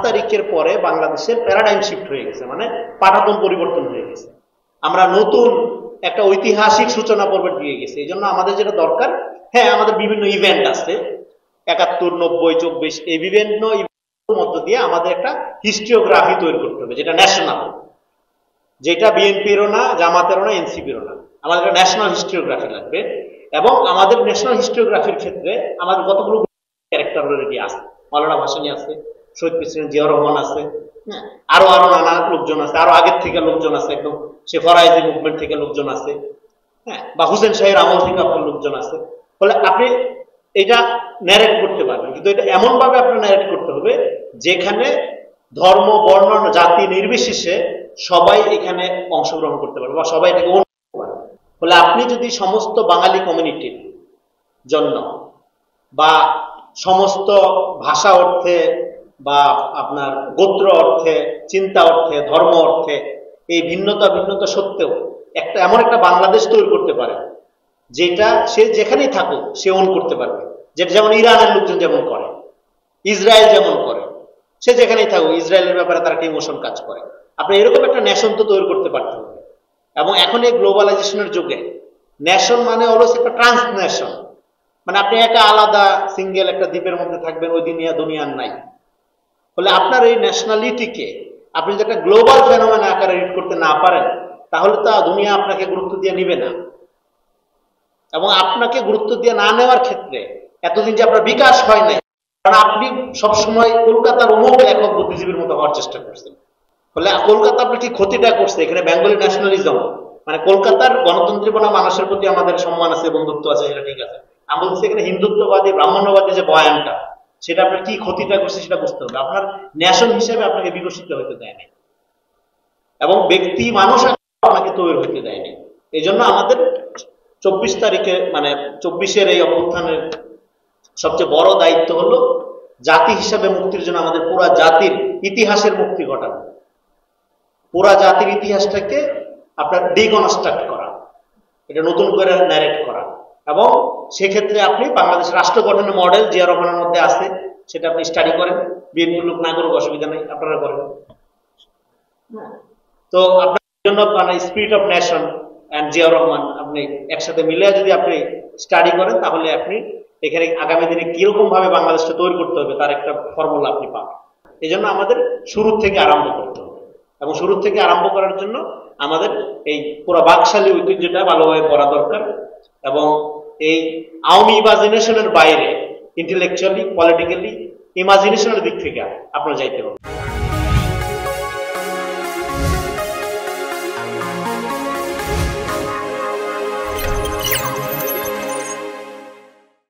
তারিখের পরে বাংলাদেশের প্যারাডাইম শিফট হয়ে গেছে, মানে পাটাতন পরিবর্তন হয়ে গেছে। আমরা নতুন একটা ঐতিহাসিক সূচনা পর্বে দিয়ে গেছি। এই জন্য আমাদের যেটা দরকার, হ্যাঁ আমাদের বিভিন্ন ইভেন্ট আছে, 71, 90, 24, এই বিভিন্ন ইভেন্টের মধ্য দিয়ে আমাদের একটা হিস্ট্রিওগ্রাফি তৈরি করতে হবে, যেটা ন্যাশনাল, যেটা বিএনপিরও না, জামাতেরও না, এনসিপিরও না। আমাদের একটা ন্যাশনাল হিস্ট্রিওগ্রাফি লাগবে। এবং আমাদের ন্যাশনাল হিস্ট্রিওগ্রাফির ক্ষেত্রে আমাদের কতগুলো ক্যারেক্টার অলরেডি আছে। মাওলানা ভাসানী আছে, শহীদ প্রেসিডেন্ট জিয়াউর রহমান আছে, আরো নানা লোকজন আছে, আরো আগের থেকে লোকজন আছে, একদম সে ফরাইজি মুভমেন্ট থেকে লোকজন আছে, হ্যাঁ, বা হুসেন শাহের আমল থেকে আপনার লোকজন আছে। ফলে আপনি এটা ন্যারেট করতে পারবেন, কিন্তু এটা এমন ভাবে আপনার ন্যারেট করতে হবে যেখানে ধর্ম, বর্ণ, জাতি নির্বিশেষে সবাই এখানে অংশগ্রহণ করতে পারবে বা সবাই এটাকে অনুভব করতে পারবে। ফলে আপনি যদি সমস্ত বাঙালি কমিউনিটির জন্য বা সমস্ত ভাষা অর্থে বা আপনার গোত্র অর্থে, চিন্তা অর্থে, ধর্ম অর্থে এই ভিন্নতা সত্ত্বেও একটা এমন একটা বাংলাদেশ তৈরি করতে পারে যেটা সে যেখানেই থাকুক সে ওন করতে পারবে, যেটা যেমন ইরানের লোকজন যেমন করে, ইসরায়েল যেমন করে, সে যেখানেই থাকুক ইসরায়েলের ব্যাপারে তার একটা ইমোশন কাজ করে। আপনি এরকম একটা নেশন তো তৈরি করতে পারতে হবে। এবং এখন এই গ্লোবালাইজেশনের যুগে নেশন মানে হলো একটা ট্রান্স নেশন, মানে আপনি একটা আলাদা সিঙ্গেল একটা দ্বীপের মধ্যে থাকবেন, ওই দুনিয়ার নাই। ফলে আপনার এই ন্যাশনালিটিকে আপনি যদি একটা গ্লোবাল ফেনোমেনা আকারে রিড করতে না পারেন, তাহলে তো দুনিয়া আপনাকে গুরুত্ব দিয়ে নিবে না। এবং আপনাকে গুরুত্ব দিয়ে না নেওয়ার ক্ষেত্রে এতদিন যে আপনার বিকাশ হয় নাই, কারণ আপনি সবসময় কলকাতার অমুক লেখক বুদ্ধিজীবীর মতো হওয়ার চেষ্টা করছেন। ফলে কলকাতা আপনার কি ক্ষতিটা করছে? এখানে বেঙ্গলি ন্যাশনালিজম, মানে কলকাতার গণতন্ত্রীপনা, মানুষের প্রতি আমাদের সম্মান আছে, বন্ধুত্ব আছে, সেটা ঠিক আছে। আমি বলছি এখানে হিন্দুত্ববাদী, ব্রাহ্মণ্যবাদী যে বয়ানটা, সেটা আপনার কি ক্ষতিটা করছে সেটা বুঝতে হবে। আপনার ন্যাশন হিসেবে আপনাকে বিকশিত হইতে দেয় নাই এবং ব্যক্তি মানুষ আপনাকে তৈরি হইতে দেয় নাই। এই জন্য আমাদের 24 তারিখে মানে 24-এর এই অভ্যুত্থানের সবচেয়ে বড় দায়িত্ব হলো জাতি হিসাবে মুক্তির জন্য আমাদের পুরা জাতির ইতিহাসের মুক্তি ঘটানো, পুরা জাতির ইতিহাসটাকে আপনার ডিকনস্ট্রাক্ট করা, এটা নতুন করে ন্যারেট করা। এবং সেক্ষেত্রে আপনি বাংলাদেশের রাষ্ট্র গঠনের মডেল জিয়া রহমানের মধ্যে আছে, সেটা আপনি স্টাডি করেন। বিএনপির লোক না করুক, অসুবিধা নেই, আপনারা করেন। তো আপনার জন্য মানে spirit of nation and Zia Rahman আপনি একসাথে মিলে যদি আপনি স্টাডি করেন, তাহলে আপনি এখানে আগামী দিনে কিরকম ভাবে বাংলাদেশটা তৈরি করতে হবে তার একটা ফর্মুলা আপনি পাবেন। এই জন্য আমাদের শুরু থেকে আরম্ভ করতে হবে, এবং শুরু থেকে আরম্ভ করার জন্য আমাদের এই পুরো বাকশালী ঐতিহ্যটা ভালোভাবে পড়া দরকার। এবং এই আওয়ামী ইমাজিনেশনের বাইরে ইন্টেলেকচুয়ালি, পলিটিক্যালি, ইমাজিনেশনের দিক থেকে আপনার যাইতে হবে।